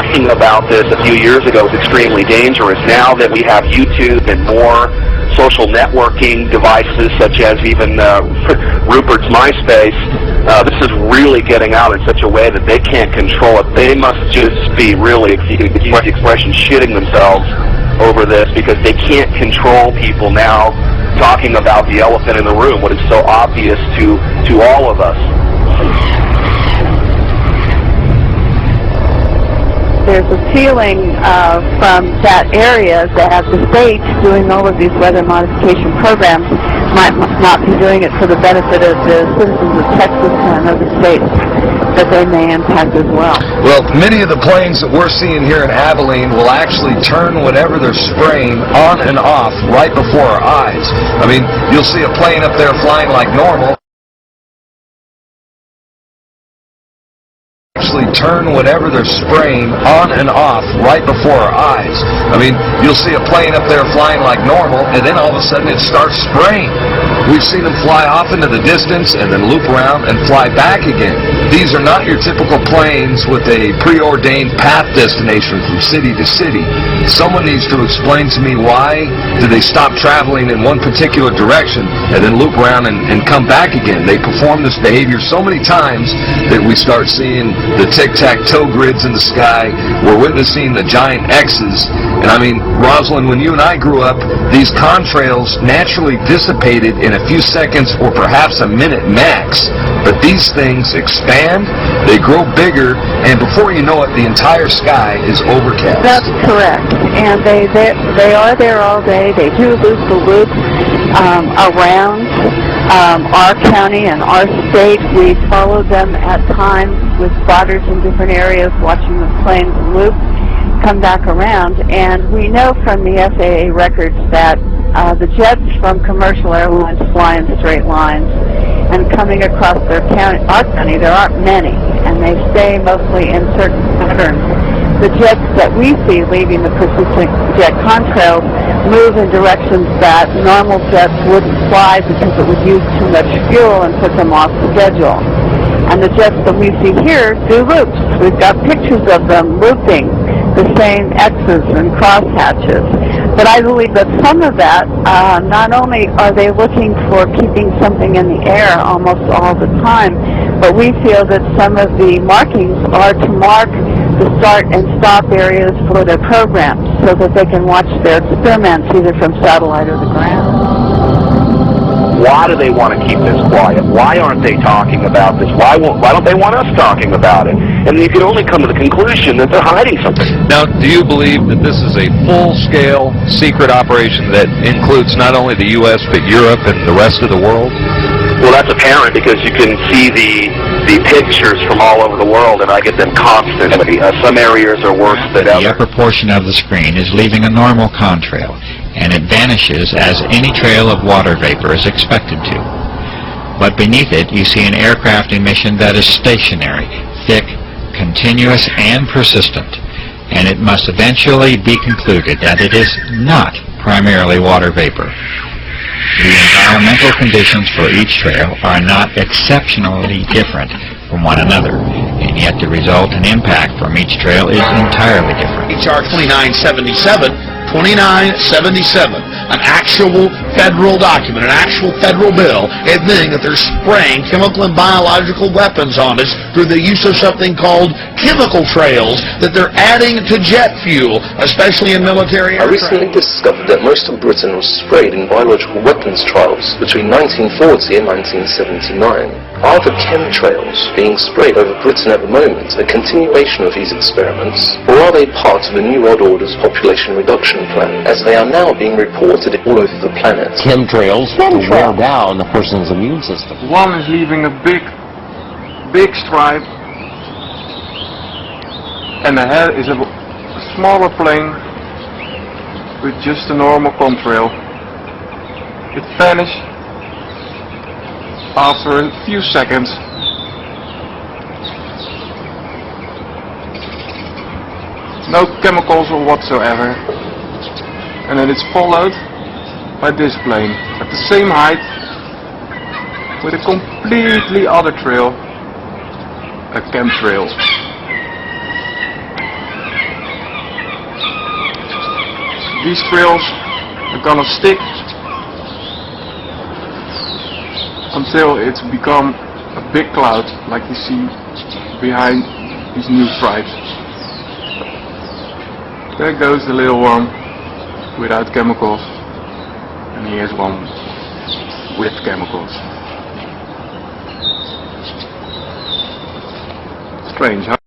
talking about this a few years ago was extremely dangerous. Now that we have YouTube and more social networking devices, such as even Rupert's MySpace, this is really getting out in such a way that they can't control it. They must just be really, if you can use the expression, shitting themselves over this, because they can't control people now talking about the elephant in the room, what is so obvious to all of us. There's a feeling from that area that the state doing all of these weather modification programs might not be doing it for the benefit of the citizens of Texas and other states that they may impact as well. Well, many of the planes that we're seeing here in Abilene will actually turn whatever they're spraying on and off right before our eyes. I mean, you'll see a plane up there flying like normal. Actually turn whatever they're spraying on and off right before our eyes. I mean, you'll see a plane up there flying like normal, and then all of a sudden it starts spraying. We've seen them fly off into the distance and then loop around and fly back again. These are not your typical planes with a preordained path destination from city to city. Someone needs to explain to me, why do they stop traveling in one particular direction and then loop around and come back again? They perform this behavior so many times that we start seeing the tic-tac-toe grids in the sky. We're witnessing the giant X's. And I mean, Rosalind, when you and I grew up, these contrails naturally dissipated in a few seconds or perhaps a minute max. But these things expand, they grow bigger, and before you know it, the entire sky is overcast. That's correct. And they are there all day. They do loop the loop around our county and our state. We follow them at times with spotters in different areas, watching the planes loop, come back around. And we know from the FAA records that the jets from commercial airlines fly in straight lines, and coming across our county, there aren't many, and they stay mostly in certain patterns. The jets that we see leaving the persistent jet contrails move in directions that normal jets wouldn't fly because it would use too much fuel and put them off schedule. And the jets that we see here do loops. We've got pictures of them looping the same X's and crosshatches. But I believe that some of that, not only are they looking for keeping something in the air almost all the time, but we feel that some of the markings are to mark the start and stop areas for their programs so that they can watch their experiments either from satellite or the ground. Why do they want to keep this quiet? Why aren't they talking about this? Why don't they want us talking about it? And you can only come to the conclusion that they're hiding something. Now, do you believe that this is a full-scale secret operation that includes not only the U.S. but Europe and the rest of the world? Well, that's apparent because you can see the pictures from all over the world, and I get them constantly. Some areas are worse than others. The upper portion of the screen is leaving a normal contrail, and it vanishes as any trail of water vapor is expected to. But beneath it, you see an aircraft emission that is stationary, thick, continuous, and persistent, and it must eventually be concluded that it is not primarily water vapor. The environmental conditions for each trail are not exceptionally different from one another, and yet the result and impact from each trail is entirely different. HR 2977, an actual federal document, an actual federal bill, admitting that they're spraying chemical and biological weapons on us through the use of something called chemical trails that they're adding to jet fuel, especially in military aircraft. I recently discovered that most of Britain was sprayed in biological weapons trials between 1940 and 1979. Are the chemtrails being sprayed over Britain at the moment a continuation of these experiments, or are they part of the New World Order's population reduction plan, as they are now being reported all over the planet? Chemtrails to wear down a person's immune system. One is leaving a big stripe, and ahead is a smaller plane with just a normal contrail. It vanished after a few seconds. No chemicals or whatsoever. And then it's followed by this plane at the same height with a completely other trail, a chemtrail. these trails are gonna stick until it's become a big cloud like you see behind these new tribes. There goes the little one without chemicals, and here's one with chemicals. Strange, huh?